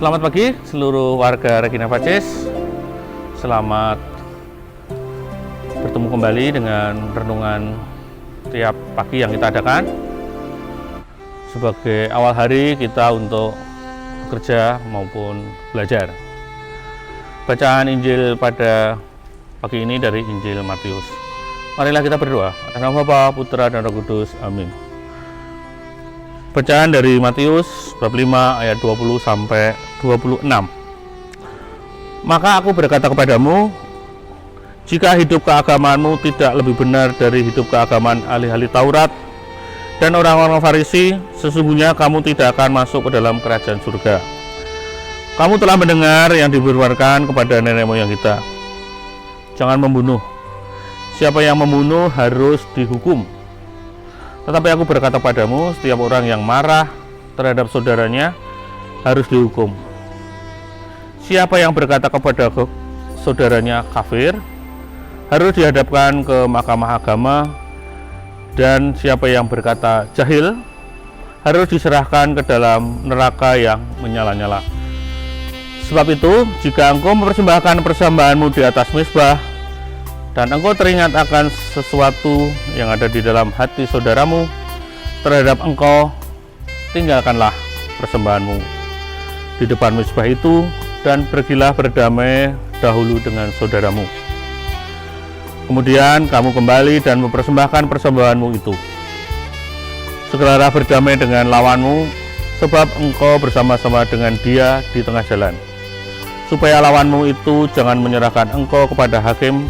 Selamat pagi seluruh warga Regina Pacis. Selamat bertemu kembali dengan renungan tiap pagi yang kita adakan sebagai awal hari kita untuk bekerja maupun belajar. Bacaan Injil pada pagi ini dari Injil Matius. Marilah kita berdoa. Atas nama Bapa, Putra, dan Roh Kudus. Amin. Bacaan dari Matius bab 5 ayat 20 sampai 26. Maka aku berkata kepadamu, jika hidup keagamaanmu tidak lebih benar dari hidup keagamaan ahli-ahli Taurat dan orang-orang Farisi, sesungguhnya kamu tidak akan masuk ke dalam kerajaan surga. Kamu telah mendengar yang diberitakan kepada nenek moyang kita, jangan membunuh. Siapa yang membunuh harus dihukum. Tetapi aku berkata padamu, setiap orang yang marah terhadap saudaranya harus dihukum. Siapa yang berkata kepada saudaranya kafir harus dihadapkan ke mahkamah agama, dan siapa yang berkata jahil harus diserahkan ke dalam neraka yang menyala-nyala. Sebab itu, jika engkau mempersembahkan persembahanmu di atas mezbah, dan engkau teringat akan sesuatu yang ada di dalam hati saudaramu terhadap engkau, tinggalkanlah persembahanmu di depan mezbah itu, dan pergilah berdamai dahulu dengan saudaramu. Kemudian kamu kembali dan mempersembahkan persembahanmu itu. Segeralah berdamai dengan lawanmu, sebab engkau bersama-sama dengan dia di tengah jalan, supaya lawanmu itu jangan menyerahkan engkau kepada hakim,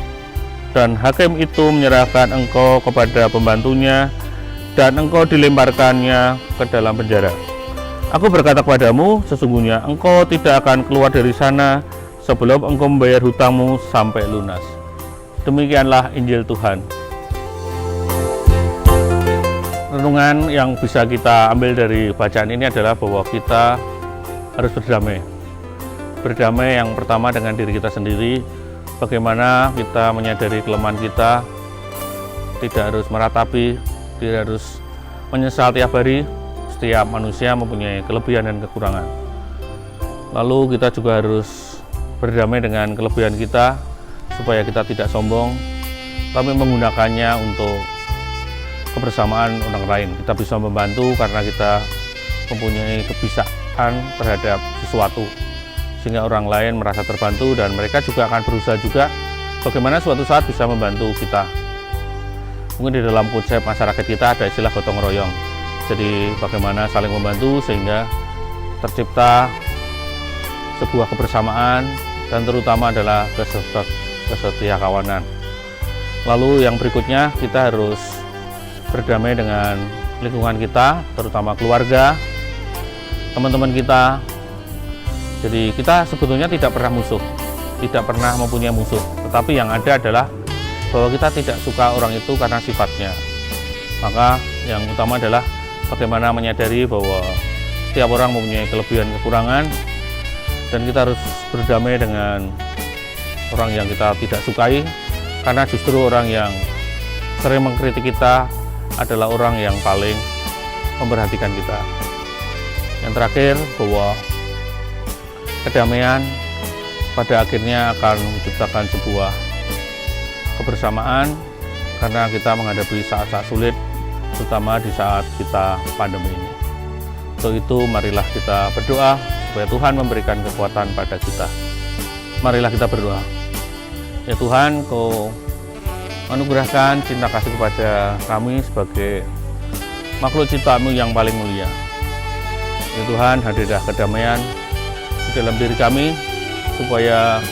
dan hakim itu menyerahkan engkau kepada pembantunya, dan engkau dilemparkannya ke dalam penjara. Aku berkata kepadamu, sesungguhnya engkau tidak akan keluar dari sana sebelum engkau membayar hutangmu sampai lunas. Demikianlah Injil Tuhan. Renungan yang bisa kita ambil dari bacaan ini adalah bahwa kita harus berdamai. Berdamai yang pertama dengan diri kita sendiri. Bagaimana kita menyadari kelemahan kita, tidak harus meratapi, tidak harus menyesal tiap hari. Setiap manusia mempunyai kelebihan dan kekurangan. Lalu kita juga harus berdamai dengan kelebihan kita, supaya kita tidak sombong, tapi menggunakannya untuk kebersamaan orang lain. Kita bisa membantu karena kita mempunyai kebiasaan terhadap sesuatu, sehingga orang lain merasa terbantu, dan mereka juga akan berusaha juga bagaimana suatu saat bisa membantu kita. Mungkin di dalam konsep masyarakat kita ada istilah gotong royong. Jadi bagaimana saling membantu sehingga tercipta sebuah kebersamaan, dan terutama adalah kesetia kawanan. Lalu yang berikutnya, kita harus berdamai dengan lingkungan kita, terutama keluarga, teman-teman kita. Jadi kita sebetulnya tidak pernah musuh, tidak pernah mempunyai musuh, tetapi yang ada adalah bahwa kita tidak suka orang itu karena sifatnya. Maka yang utama adalah bagaimana menyadari bahwa setiap orang mempunyai kelebihan kekurangan, dan kita harus berdamai dengan orang yang kita tidak sukai, karena justru orang yang sering mengkritik kita adalah orang yang paling memperhatikan kita. Yang terakhir, bahwa kedamaian pada akhirnya akan menciptakan sebuah kebersamaan, karena kita menghadapi saat-saat sulit, terutama di saat kita pandemi ini. Untuk itu, marilah kita berdoa supaya Tuhan memberikan kekuatan pada kita. Marilah kita berdoa. Ya Tuhan, Kau anugerahkan cinta kasih kepada kami sebagai makhluk ciptaan-Mu yang paling mulia. Ya Tuhan, hadirlah kedamaian di dalam diri kami, supaya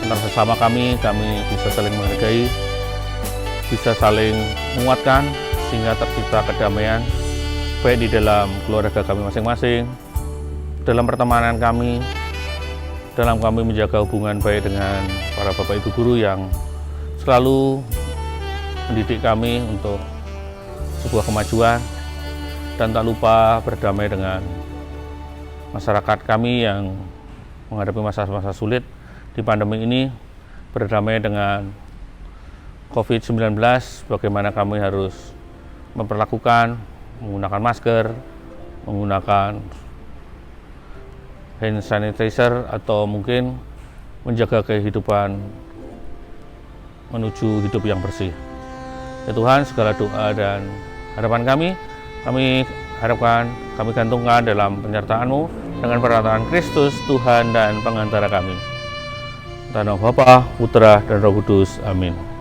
antar sesama kami bisa saling menghargai, bisa saling menguatkan, sehingga tercipta kedamaian baik di dalam keluarga kami masing-masing, dalam pertemanan kami, dalam kami menjaga hubungan baik dengan para bapak ibu guru yang selalu mendidik kami untuk sebuah kemajuan, dan tak lupa berdamai dengan masyarakat kami yang menghadapi masa-masa sulit di pandemi ini, berdamai dengan COVID-19, bagaimana kami harus memperlakukan, menggunakan masker, menggunakan hand sanitizer atau mungkin menjaga kehidupan menuju hidup yang bersih. Ya Tuhan, segala doa dan harapan kami harapkan, kami gantungkan dalam penyertaan-Mu dengan perkataan Kristus, Tuhan dan pengantara kami. Dalam nama Bapa, Putra, dan Roh Kudus. Amin.